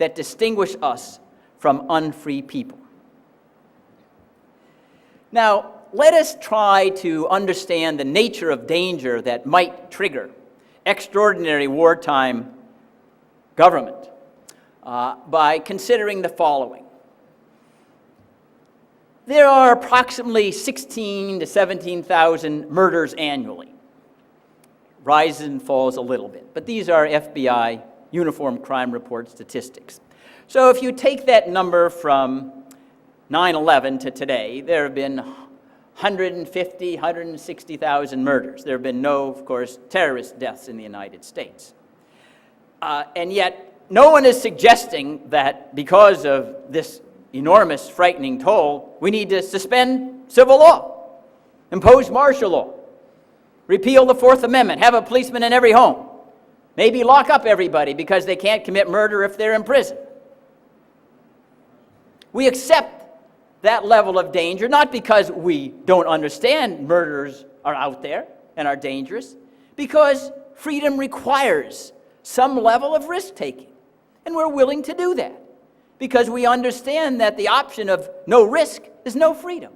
that distinguish us from unfree people. Now, let us try to understand the nature of danger that might trigger extraordinary wartime government by considering the following. There are approximately 16,000 to 17,000 murders annually. Rises and falls a little bit, but these are FBI Uniform Crime Report statistics. So if you take that number from 9/11 to today, there have been 150, 160,000 murders. There have been no, of course, terrorist deaths in the United States. And yet, no one is suggesting that because of this enormous, frightening toll, we need to suspend civil law, impose martial law, repeal the Fourth Amendment, have a policeman in every home, maybe lock up everybody because they can't commit murder if they're in prison. We accept that level of danger, not because we don't understand murderers are out there and are dangerous, because freedom requires some level of risk-taking. And we're willing to do that, because we understand that the option of no risk is no freedom.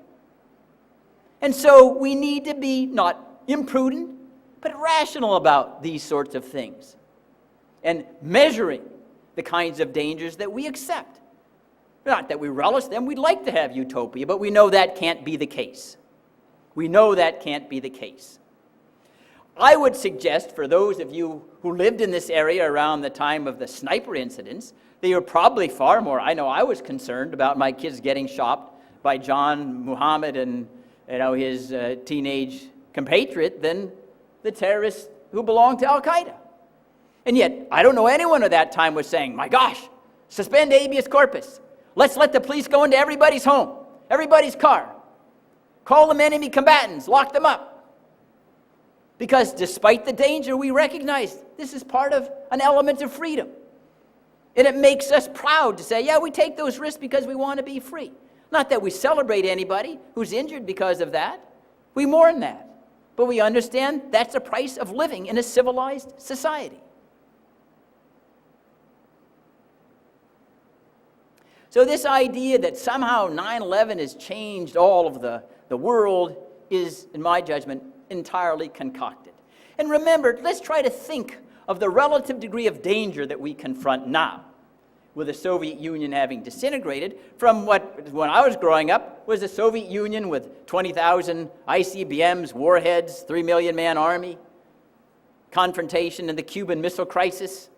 And so we need to be not imprudent, but rational about these sorts of things, and measuring the kinds of dangers that we accept. Not that we relish them, we'd like to have utopia, but we know that can't be the case. We know that can't be the case. I would suggest for those of you who lived in this area around the time of the sniper incidents, that you're probably far more, I know I was concerned about my kids getting shot by John Muhammad and his teenage compatriot than the terrorists who belonged to Al-Qaeda. And yet, I don't know anyone at that time was saying, my gosh, suspend habeas corpus. Let's let the police go into everybody's home, everybody's car. Call them enemy combatants, lock them up. Because despite the danger, we recognize this is part of an element of freedom. And it makes us proud to say, yeah, we take those risks because we want to be free. Not that we celebrate anybody who's injured because of that. We mourn that. But we understand that's the price of living in a civilized society. So this idea that somehow 9/11 has changed all of the world is, in my judgment, entirely concocted. And remember, let's try to think of the relative degree of danger that we confront now, with the Soviet Union having disintegrated from what, when I was growing up, was the Soviet Union with 20,000 ICBMs, warheads, 3 million man army, confrontation in the Cuban Missile Crisis,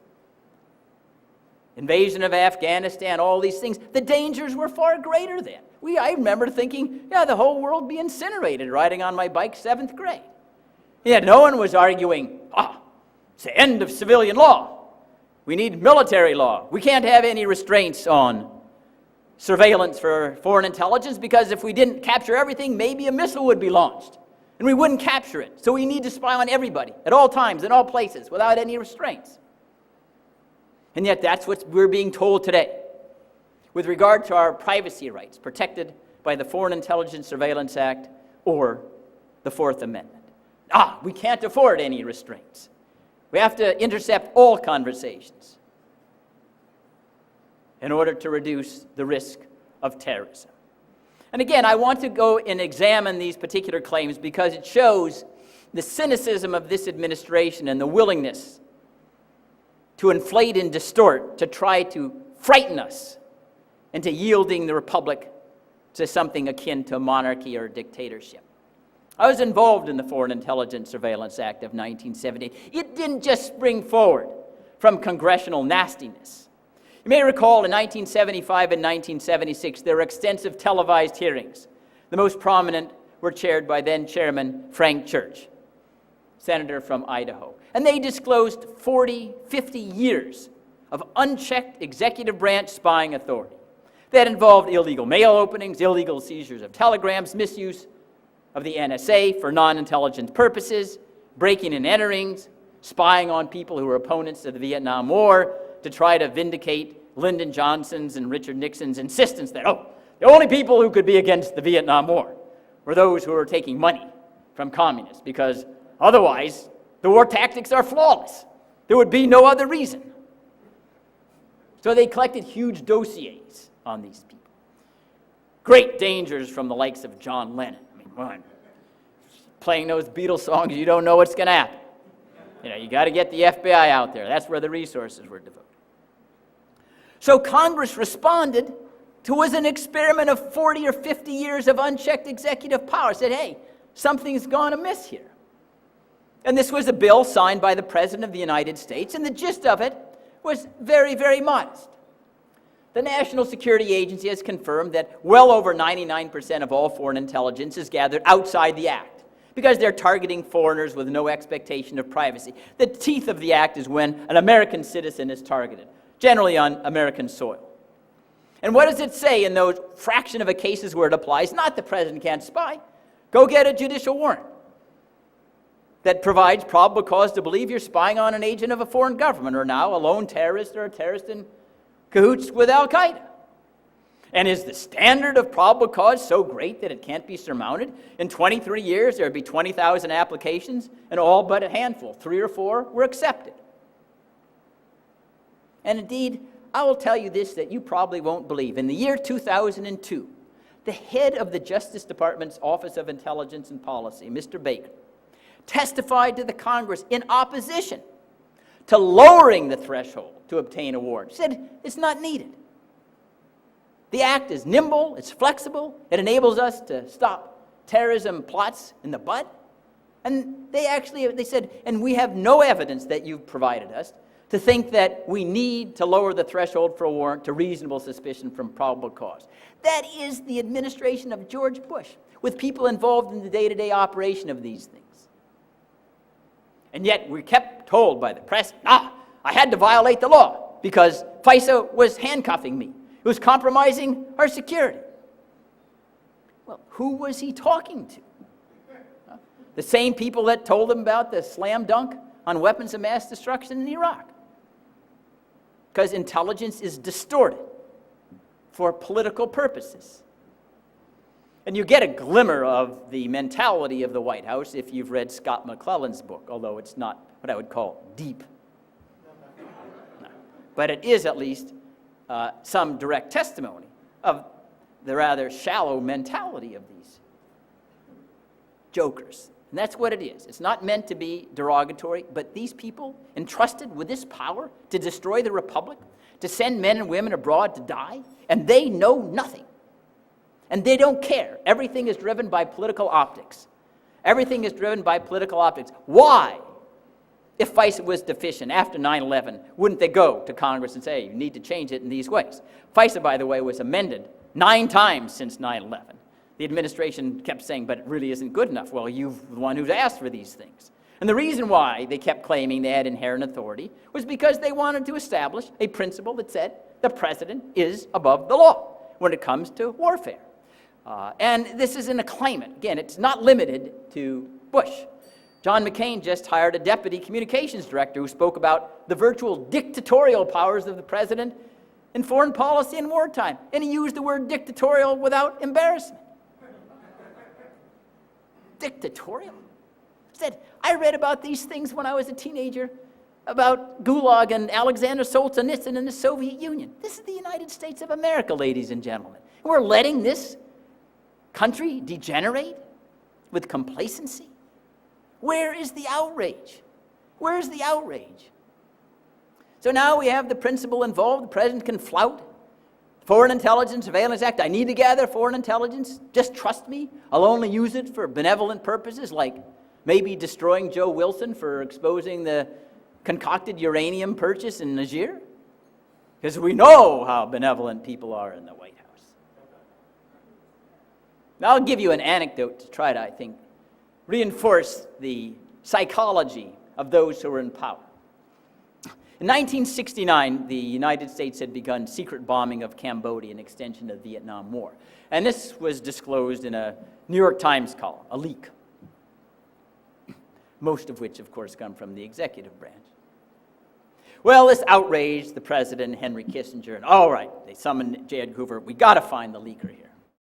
invasion of Afghanistan, all these things. The dangers were far greater then. I remember thinking, yeah, the whole world would be incinerated riding on my bike 7th grade. Yet no one was arguing, it's the end of civilian law. We need military law. We can't have any restraints on surveillance for foreign intelligence because if we didn't capture everything, maybe a missile would be launched and we wouldn't capture it. So we need to spy on everybody at all times, in all places, without any restraints. And yet that's what we're being told today with regard to our privacy rights protected by the Foreign Intelligence Surveillance Act or the Fourth Amendment. We can't afford any restraints. We have to intercept all conversations in order to reduce the risk of terrorism. And again, I want to go and examine these particular claims because it shows the cynicism of this administration and the willingness to inflate and distort, to try to frighten us into yielding the republic to something akin to monarchy or dictatorship. I was involved in the Foreign Intelligence Surveillance Act of 1978. It didn't just spring forward from congressional nastiness. You may recall in 1975 and 1976, there were extensive televised hearings. The most prominent were chaired by then Chairman Frank Church, senator from Idaho. And they disclosed 40, 50 years of unchecked executive branch spying authority. That involved illegal mail openings, illegal seizures of telegrams, misuse of the NSA for non-intelligent purposes, breaking and enterings, spying on people who were opponents of the Vietnam War to try to vindicate Lyndon Johnson's and Richard Nixon's insistence that, the only people who could be against the Vietnam War were those who were taking money from communists, because otherwise the war tactics are flawless. There would be no other reason. So they collected huge dossiers on these people. Great dangers from the likes of John Lennon. I mean, well, playing those Beatles songs, you don't know what's going to happen. You got to get the FBI out there. That's where the resources were devoted. So Congress responded to was an experiment of 40 or 50 years of unchecked executive power. Said, hey, something's gone amiss here. And this was a bill signed by the President of the United States, and the gist of it was very, very modest. The National Security Agency has confirmed that well over 99% of all foreign intelligence is gathered outside the Act because they're targeting foreigners with no expectation of privacy. The teeth of the Act is when an American citizen is targeted, generally on American soil. And what does it say in those fraction of a cases where it applies? Not the President can't spy. Go get a judicial warrant that provides probable cause to believe you're spying on an agent of a foreign government or now a lone terrorist or a terrorist in cahoots with Al-Qaeda. And is the standard of probable cause so great that it can't be surmounted? In 23 years, there would be 20,000 applications, and all but a handful, 3 or 4, were accepted. And indeed, I will tell you this that you probably won't believe. In the year 2002, the head of the Justice Department's Office of Intelligence and Policy, Mr. Baker, testified to the Congress in opposition to lowering the threshold to obtain a warrant. He said it's not needed. The Act is nimble, it's flexible, it enables us to stop terrorism plots in the bud. And they said, and we have no evidence that you've provided us to think that we need to lower the threshold for a warrant to reasonable suspicion from probable cause. That is the administration of George Bush, with people involved in the day-to-day operation of these things. And yet we kept told by the press, I had to violate the law because FISA was handcuffing me. It was compromising our security. Well, who was he talking to? The same people that told him about the slam dunk on weapons of mass destruction in Iraq. Because intelligence is distorted for political purposes. And you get a glimmer of the mentality of the White House if you've read Scott McClellan's book, although it's not what I would call deep. No. But it is at least some direct testimony of the rather shallow mentality of these jokers. And that's what it is. It's not meant to be derogatory, but these people entrusted with this power to destroy the republic, to send men and women abroad to die, and they know nothing. And they don't care. Everything is driven by political optics. Everything is driven by political optics. Why, if FISA was deficient after 9/11, wouldn't they go to Congress and say, you need to change it in these ways? FISA, by the way, was amended 9 times since 9/11. The administration kept saying, but it really isn't good enough. Well, you're the one who's asked for these things. And the reason why they kept claiming they had inherent authority was because they wanted to establish a principle that said the president is above the law when it comes to warfare. And this isn't a claimant. Again, it's not limited to Bush. John McCain just hired a deputy communications director who spoke about the virtual dictatorial powers of the president in foreign policy and wartime. And he used the word dictatorial without embarrassment. Dictatorial? Said, I read about these things when I was a teenager, about Gulag and Alexander Solzhenitsyn in the Soviet Union. This is the United States of America, ladies and gentlemen. And we're letting this country degenerate with complacency? Where is the outrage? Where is the outrage? So now we have the principle involved. The president can flout Foreign Intelligence Surveillance Act. I need to gather foreign intelligence. Just trust me. I'll only use it for benevolent purposes, like maybe destroying Joe Wilson for exposing the concocted uranium purchase in Niger. Because we know how benevolent people are in the White House. Now I'll give you an anecdote to try to, I think, reinforce the psychology of those who are in power. In 1969, the United States had begun secret bombing of Cambodia, an extension of the Vietnam War. And this was disclosed in a New York Times column, a leak. Most of which, of course, come from the executive branch. Well, this outraged the president, Henry Kissinger, and all right, they summoned J. Edgar Hoover. We got to find the leaker here.